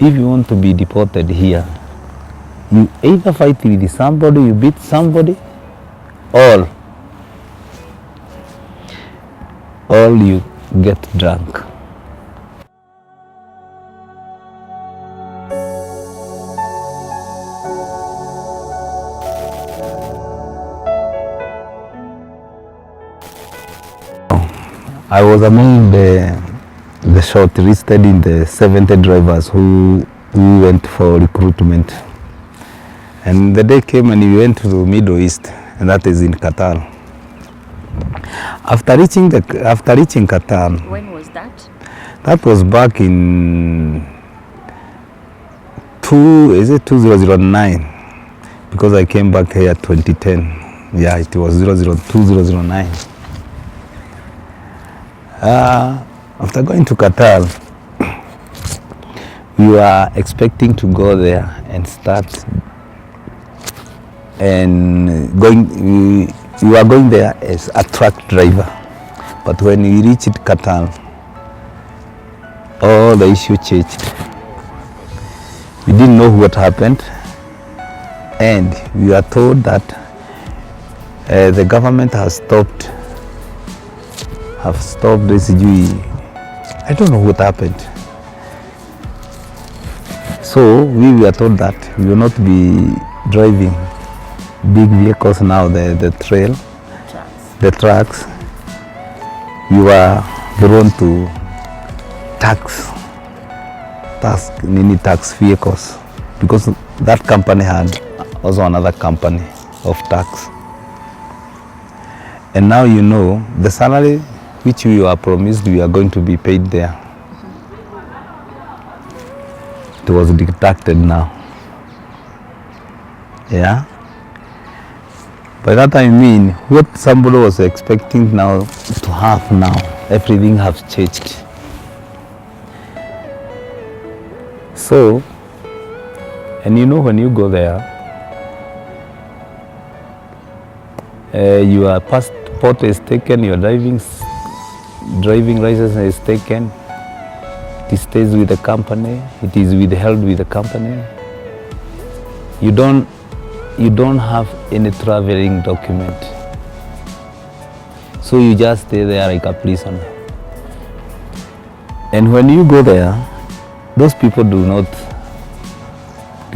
if you want to be deported here, you either fight with somebody, you beat somebody, or you get drunk. I was among the shortlisted in the 70 drivers who went for recruitment. And the day came and we went to the Middle East, and that is in Qatar. After reaching Qatar. When was that? That was back in 2009, because I came back here 2010. Yeah, it was 2009. After going to Qatar, we were expecting to go there and start and we were going there as a truck driver. But when we reached Qatar, all the issue changed. We didn't know what happened, and we were told that the government has stopped refugee. I don't know what happened. So we were told that we will not be driving big vehicles now, the trucks. We were drawn to tax vehicles, because that company had also another company of tax. And now you know the salary which we were promised we are going to be paid there. It was deducted now. Yeah. By that I mean what somebody was expecting now to have now, everything has changed. So, and you know when you go there, your passport is taken, your driving license is taken, it stays with the company, it is withheld with the company. You don't have any traveling document. So you just stay there like a prisoner. And when you go there, those people do not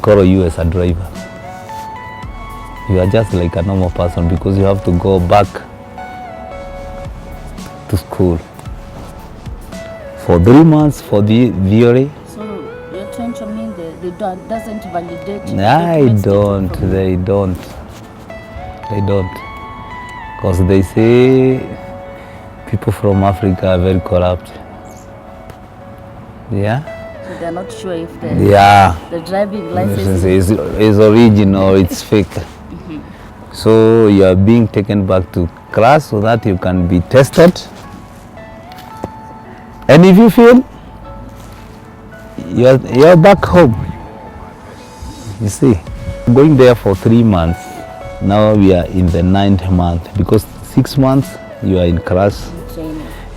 call you as a driver. You are just like a normal person, because you have to go back to school for 3 months for the theory. So you're trying to mean they doesn't validate? They don't. Because they say people from Africa are very corrupt. Yeah. So they're not sure if the driving license is original or it's fake. So you are being taken back to class so that you can be tested. And if you fail, you're back home. You see, going there for 3 months. Now we are in the 9th month, because 6 months you are in class,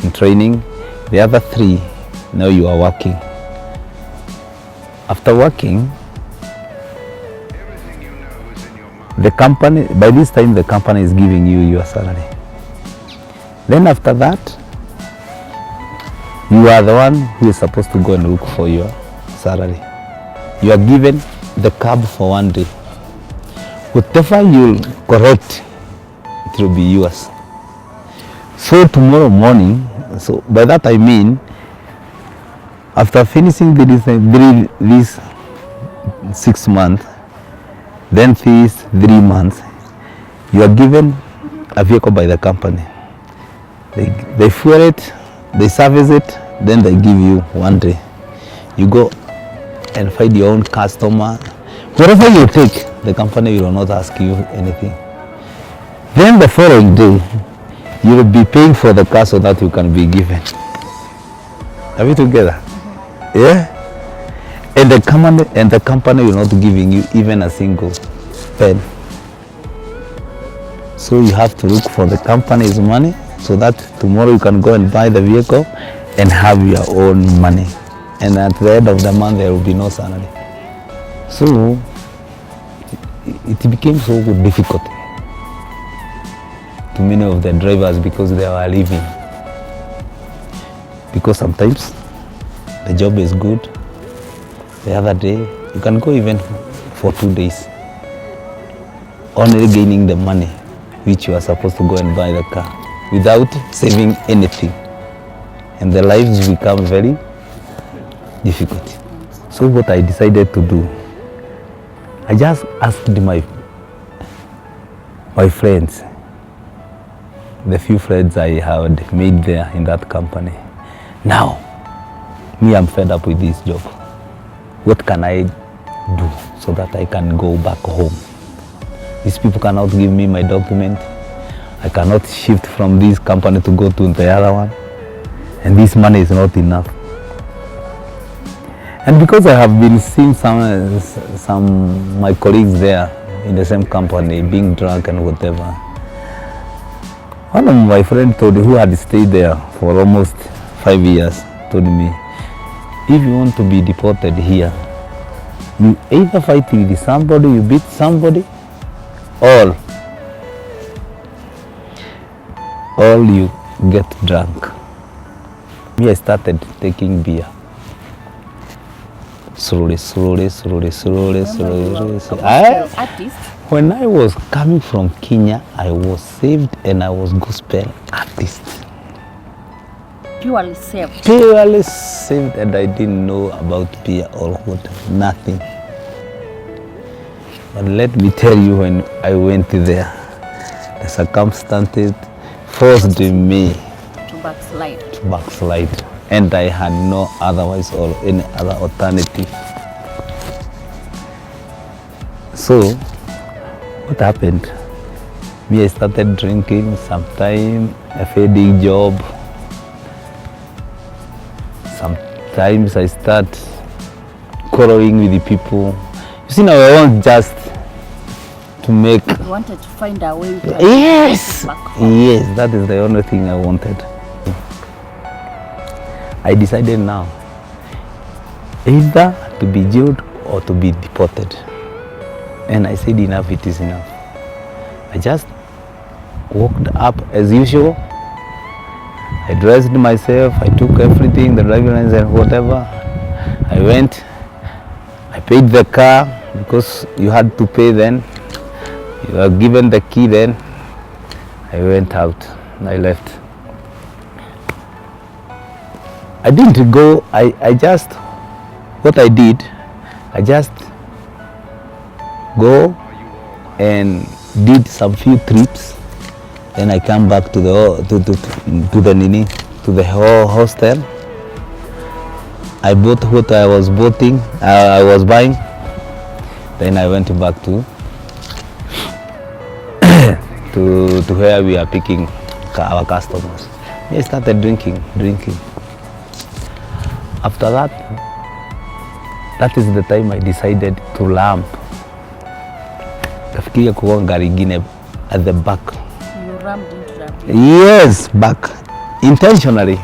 in training. The other 3, now you are working. After working, the company, by this time the company is giving you your salary. Then after that, you are the one who is supposed to go and look for your salary. You are given the cab for 1 day. Whatever you correct, it will be yours. So tomorrow morning, so by that I mean, after finishing these 6 months, then these 3 months, you are given a vehicle by the company. They fuel it, they service it, then they give you 1 day. You go and find your own customer. Whatever you take, the company will not ask you anything. Then the following day, you will be paying for the car so that you can be given. Are we together? Yeah? And the company will not giving you even a single pen. So you have to look for the company's money so that tomorrow you can go and buy the vehicle and have your own money. and at the end of the month there will be no salary. So it became so difficult to many of the drivers because they were leaving. Because sometimes the job is good, the other day you can go even for 2 days, only gaining the money which you are supposed to go and buy the car without saving anything, and the lives become very difficult. So what I decided to do, I just asked my friends, the few friends I had made there in that company, now me, I'm fed up with this job. What can I do so that I can go back home? These people cannot give me my document. I cannot shift from this company to go to the other one, and this money is not enough. And because I have been seeing some my colleagues there in the same company being drunk and whatever, one of my friends who had stayed there for almost 5 years told me, if you want to be deported here, you either fight with somebody, you beat somebody, or you get drunk. Me, I started taking beer. Slowly. When I was coming from Kenya, I was saved and I was gospel artist. Purely saved. Purely saved, and I didn't know about beer or what, nothing. But let me tell you, when I went there, the circumstances forced me to backslide. And I had no otherwise or any other alternative. So what happened? Me, I started drinking, sometime a fading job. Sometimes I start quarreling with the people. You see, now I want just to make... You wanted to find a way to yes, back home. yes, that is the only thing I wanted. I decided now, either to be jailed or to be deported. And I said, enough, it is enough. I just walked up as usual. I dressed myself, I took everything, the driving license and whatever. I went, I paid the car because you had to pay then. You were given the key then. I went out, I left. I didn't go, I just, what I did, I just go and did some few trips. Then I come back to the hostel. I bought what I was buying. Then I went back to where we are picking our customers. I started drinking. After that, that is the time I decided to lamp. Kafikiria kuwa gari ingine at the back. You rammed into that? Yes, back. Intentionally.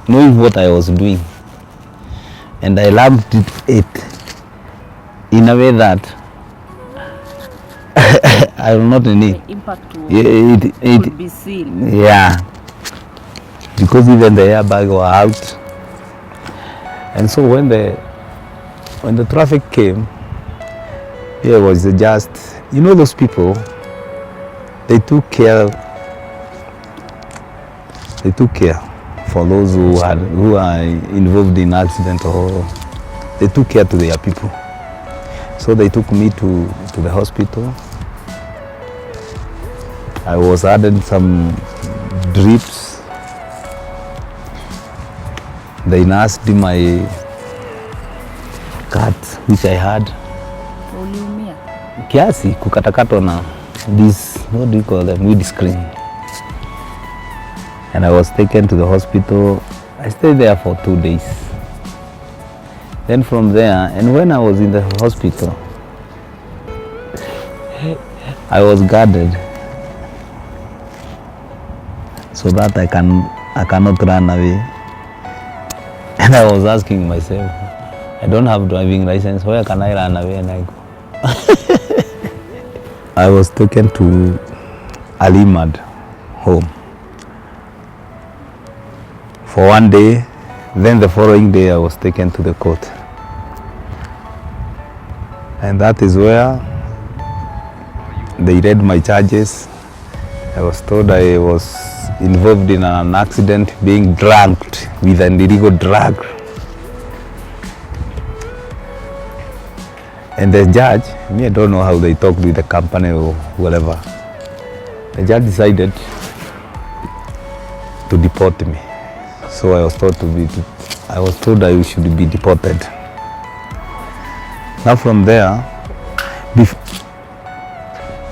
Knowing what I was doing. And I lamped it in a way that I will not need. The impact It be seen. Yeah. Because even the airbag were out. And so when the traffic came, it was just, you know, those people, they took care for those who are involved in accident, or they took care to their people. So they took me to the hospital. I was added some drips. They nursed my cut which I had. Uliumia? Kiasi kukatakatwa na this, what do you call them, windscreen. And I was taken to the hospital. I stayed there for 2 days. Then from there, and when I was in the hospital, I was guarded so that I cannot run away. And I was asking myself, I don't have driving license, where can I run away and I go? I was taken to Alimad home for one day. Then the following day I was taken to the court. And that is where they read my charges. I was told I was involved in an accident, being drugged with an illegal drug. And the judge, I don't know how they talked with the company or whatever. The judge decided to deport me. So I was told I should be deported. Now from there,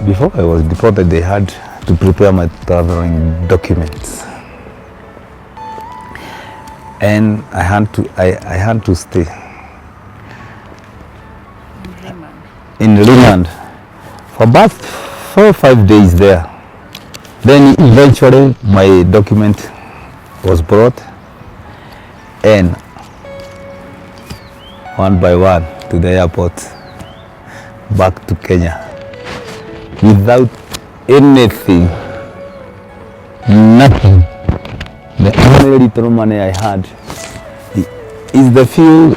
before I was deported, they had to prepare my traveling documents. And I had to stay in remand for about 4 or 5 days there. Then eventually my document was brought, and one by one to the airport, back to Kenya, without anything, nothing. The only little money I had is the few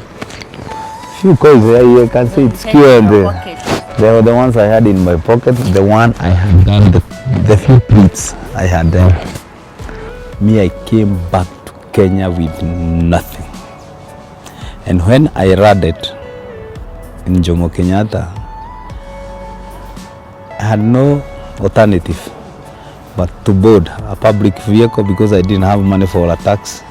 coins there. You can see it's pure, and they were the ones I had in my pocket. The one I had done, the few pleats I had done. Me, I came back to Kenya with nothing. And when I landed in Jomo Kenyatta, I had no alternative but to board a public vehicle because I didn't have money for a tax.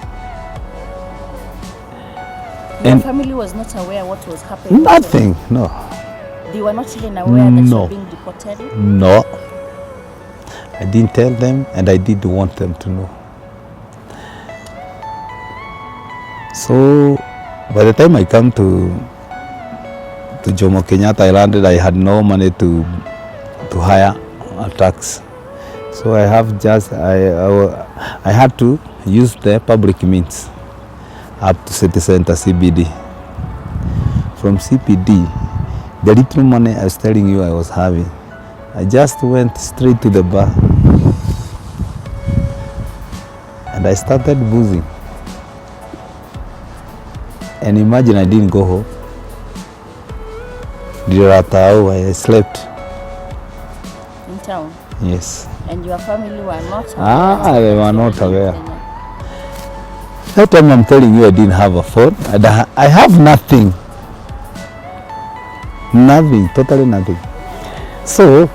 Your family was not aware what was happening? Nothing, no. They were not even aware that you were being deported? No. I didn't tell them, and I didn't want them to know. So by the time I come to Jomo Kenyatta, I landed, I had no money to hire a taxi. So I had to use the public means up to city center CBD. From CBD, the little money I was telling you I was having, I just went straight to the bar and I started boozing. And imagine I didn't go home. I slept. In town? Yes. And your family were not aware? They were not aware. That time I'm telling you I didn't have a phone. I have nothing. Nothing, totally nothing. So,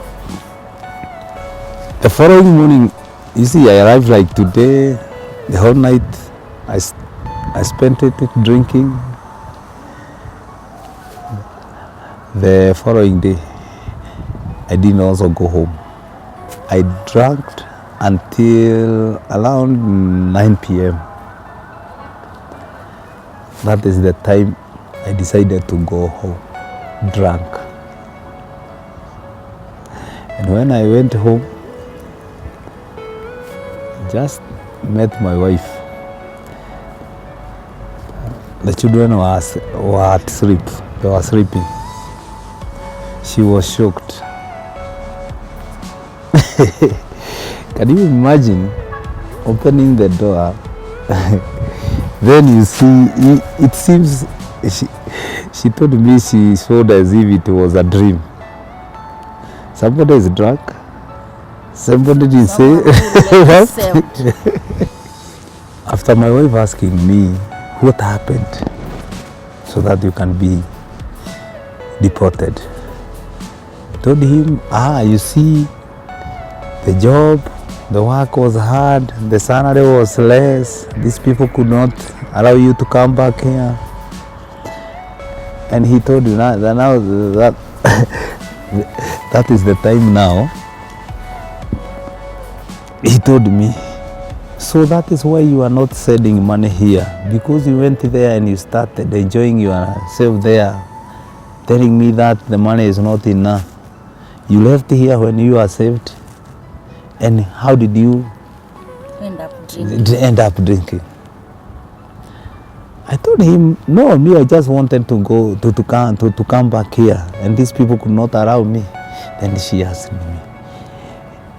the following morning, you see, I arrived like today, the whole night, I spent it drinking. The following day, I didn't also go home. I drank until around 9 p.m. That is the time I decided to go home, drunk. And when I went home, just met my wife. The children were asleep. They were sleeping. She was shocked. Can you imagine opening the door? Then you see, it seems, she told me she showed as if it was a dream. Somebody is drunk. Somebody didn't say what? After my wife asking me what happened so that you can be deported, I told him, you see, the job, the work was hard, the salary was less, these people could not allow you to come back here. And he told me now that that is the time now. He told me, so that is why you are not sending money here, because you went there and you started enjoying yourself there, telling me that the money is not enough. You left here when you are saved, and how did you end up drinking? I told him, no, me, I just wanted to go to come back here, and these people could not allow me. Then she asked me,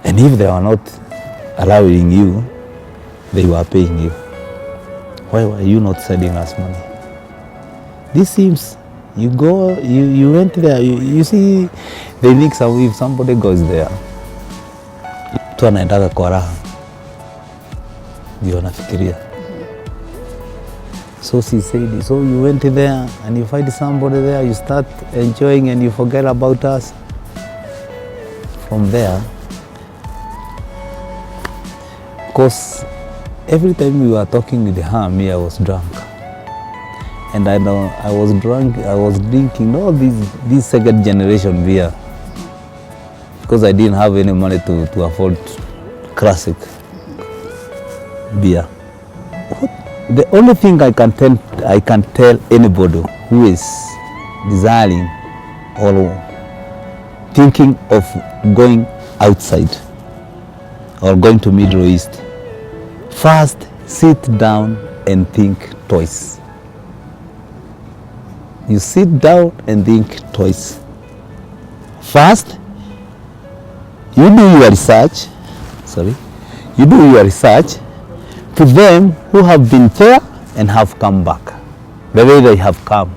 and if they were not allowing you, they were paying you, why were you not sending us money? This seems, you went there, you see, they think if somebody goes there, tu anaendaga kwa raha, ndio nafikiria. So she said, so you went there and you find somebody there, you start enjoying and you forget about us. From there, because every time we were talking with her, me, I was drunk. And I know I was drunk, I was drinking all this second generation beer. Because I didn't have any money to afford classic beer. The only thing I can tell anybody who is desiring or thinking of going outside or going to Middle East, first sit down and think twice. You sit down and think twice. First, you do your research. You do your research to them who have been there and have come back, the way they have come.